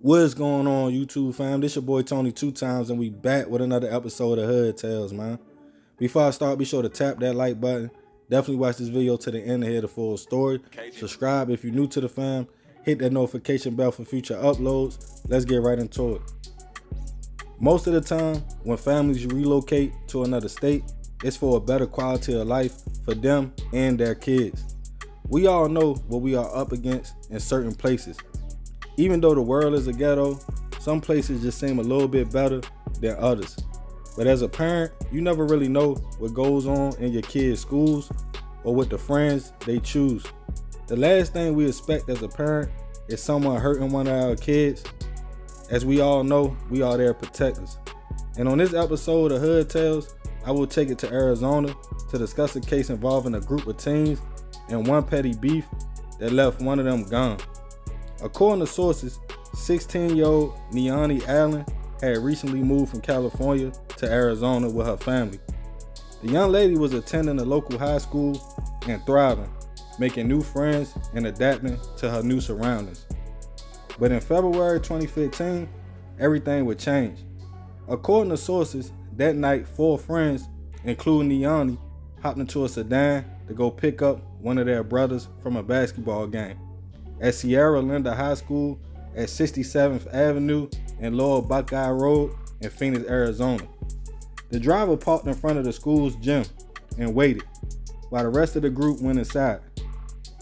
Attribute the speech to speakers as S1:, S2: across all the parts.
S1: What's going on, YouTube fam? This your boy Tony Two Times, and we back with another episode of Hood Tales, man. Before I start, be sure to tap that like button. Definitely watch this video to the end to hear the full story. Subscribe if you're new to the fam. Hit that notification bell for future uploads. Let's get right into it. Most of the time, when families relocate to another state, it's for a better quality of life for them and their kids. We all know what we are up against in certain places. Even though the world is a ghetto, some places just seem a little bit better than others. But as a parent, you never really know what goes on in your kids' schools or with the friends they choose. The last thing we expect as a parent is someone hurting one of our kids. As we all know, we are their protectors. And on this episode of Hood Tales, I will take it to Arizona to discuss a case involving a group of teens and one petty beef that left one of them gone. According to sources, 16-year-old Niani Allen had recently moved from California to Arizona with her family. The young lady was attending a local high school and thriving, making new friends and adapting to her new surroundings. But in February 2015, everything would change. According to sources, that night 4 friends, including Niani, hopped into a sedan to go pick up one of their brothers from a basketball game at Sierra Linda High School at 67th Avenue and Lower Buckeye Road in Phoenix, Arizona. The driver parked in front of the school's gym and waited, while the rest of the group went inside.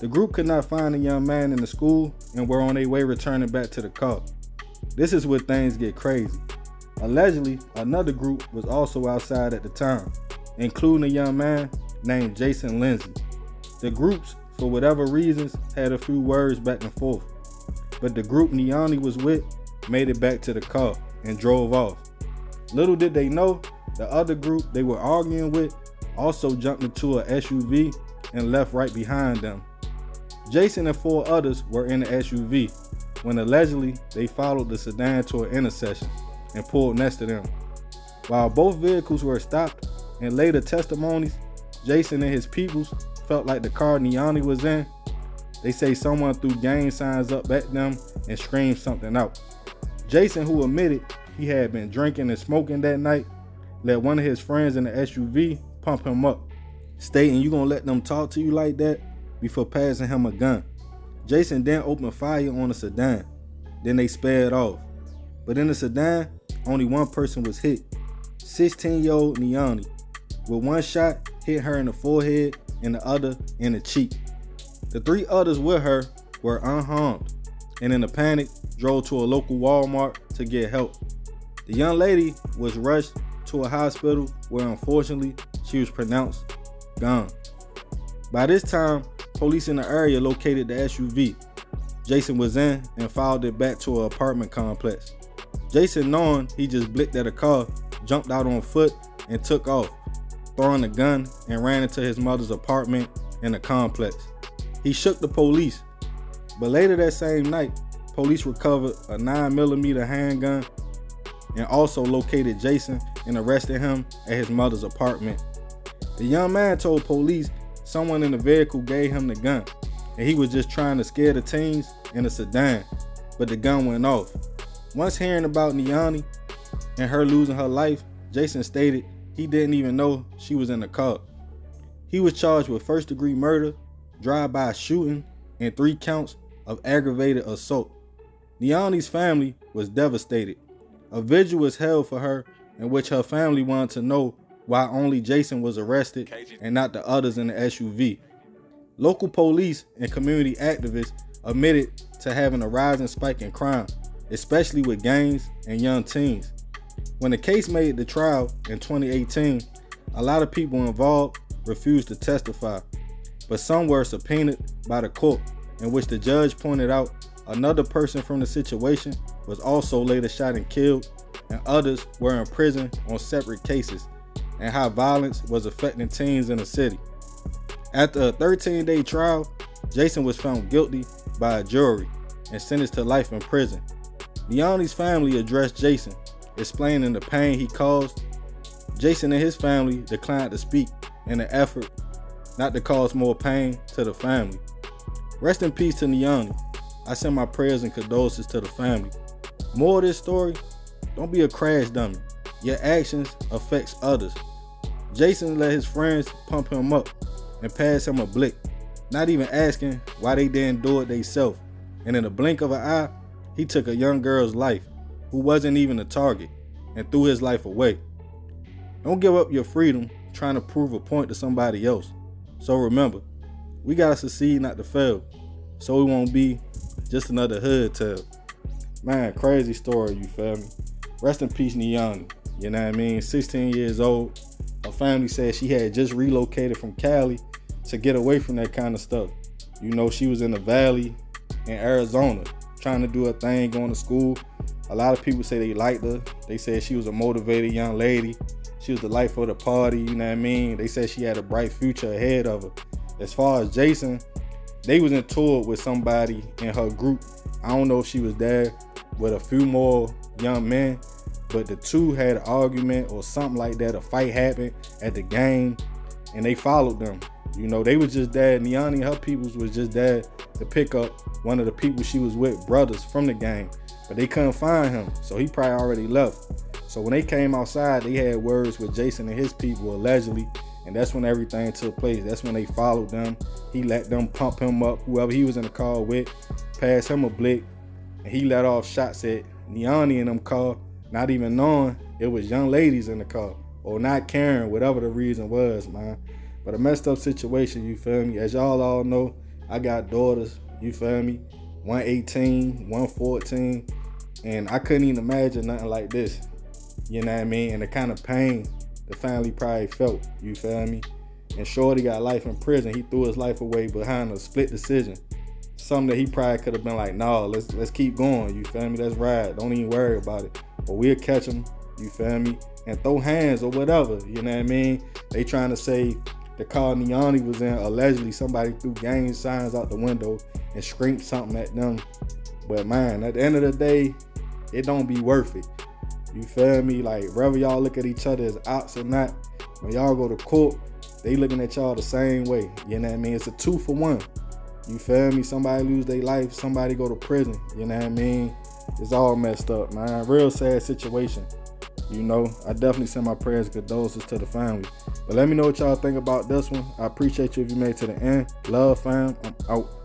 S1: The group could not find the young man in the school and were on their way returning back to the car. This is where things get crazy. Allegedly, another group was also outside at the time, including a young man named Jason Lindsay. The groups, for whatever reasons, had a few words back and forth, but the group Niani was with made it back to the car and drove off. Little did they know, the other group they were arguing with also jumped into an SUV and left right behind them. Jason and 4 others were in the SUV when allegedly they followed the sedan to an intersection and pulled next to them. While both vehicles were stopped, in later testimonies, Jason and his peoples felt like the car Niani was in. They say someone threw gang signs up at them and screamed something out. Jason, who admitted he had been drinking and smoking that night, let one of his friends in the SUV pump him up, stating, "You gonna let them talk to you like that?" before passing him a gun. Jason then opened fire on the sedan. Then they sped off. But in the sedan, only one person was hit, 16-year-old Niani, with one shot hit her in the forehead and the other in the cheek. The 3 others with her were unharmed and in a panic drove to a local Walmart to get help. The young lady was rushed to a hospital where unfortunately she was pronounced gone. By this time, police in the area located the SUV Jason was in and followed it back to an apartment complex. Jason, knowing he just blicked at a car, jumped out on foot and took off, throwing a gun and ran into his mother's apartment in the complex. He shook the police, but later that same night, police recovered a 9mm handgun and also located Jason and arrested him at his mother's apartment. The young man told police someone in the vehicle gave him the gun and he was just trying to scare the teens in a sedan, but the gun went off. Once hearing about Niani and her losing her life, Jason stated he didn't even know she was in the car. He was charged with first-degree murder, drive-by shooting, and 3 counts of aggravated assault. Niani's family was devastated. A vigil was held for her in which her family wanted to know why only Jason was arrested and not the others in the SUV. Local police and community activists admitted to having a rising spike in crime, especially with gangs and young teens. When the case made the trial in 2018, a lot of people involved refused to testify, but some were subpoenaed by the court, in which the judge pointed out another person from the situation was also later shot and killed, and others were in prison on separate cases, and how violence was affecting teens in the city. After a 13-day trial, Jason was found guilty by a jury and sentenced to life in prison. Niani's family addressed Jason, explaining the pain he caused. Jason and his family declined to speak in an effort not to cause more pain to the family. Rest in peace to Niani. I send my prayers and condolences to the family. More of this story, don't be a crash dummy. Your actions affects others. Jason let his friends pump him up and pass him a blick, not even asking why they didn't do it themselves. And in a blink of an eye, he took a young girl's life who wasn't even a target and threw his life away. Don't give up your freedom trying to prove a point to somebody else. So remember, we gotta succeed not to fail, so we won't be just another hood tale. Man, crazy story, you feel me? Rest in peace, Niani. You know what I mean? 16 years old. Her family said she had just relocated from Cali to get away from that kind of stuff. You know, she was in the valley in Arizona trying to do her thing, going to school. A lot of people say they liked her. They said she was a motivated young lady. She was the life of the party, you know what I mean? They said she had a bright future ahead of her. As far as Jason, they was in tour with somebody in her group. I don't know if she was there with a few more young men, but the two had an argument or something like that. A fight happened at the game and they followed them. You know, they was just there. Niani and her peoples was just there to pick up one of the people she was with, brothers from the game, but they couldn't find him, so he probably already left. So when they came outside, they had words with Jason and his people allegedly, and that's when everything took place. That's when they followed them. He let them pump him up, whoever he was in the car with, pass him a blick, and he let off shots at Niani in them car, not even knowing it was young ladies in the car, or not caring, whatever the reason was, man. But a messed up situation, you feel me? As y'all all know, I got daughters, you feel me? One 18, one 14, and I couldn't even imagine nothing like this. You know what I mean? And the kind of pain the family probably felt, you feel me? And Shorty got life in prison. He threw his life away behind a split decision. Something that he probably could have been like, nah, let's keep going, you feel me? Let's ride. Don't even worry about it. But we'll catch him, you feel me? And throw hands or whatever, you know what I mean? They trying to say the car Niani was in, allegedly somebody threw gang signs out the window and screamed something at them. But man, at the end of the day, it don't be worth it. You feel me? Like, whether y'all look at each other as ops or not, when y'all go to court, they looking at y'all the same way. You know what I mean? It's a 2 for 1. You feel me? Somebody lose their life, somebody go to prison. You know what I mean? It's all messed up, man. Real sad situation. You know, I definitely send my prayers and condolences to the family. But let me know what y'all think about this one. I appreciate you if you made it to the end. Love, fam. I'm out.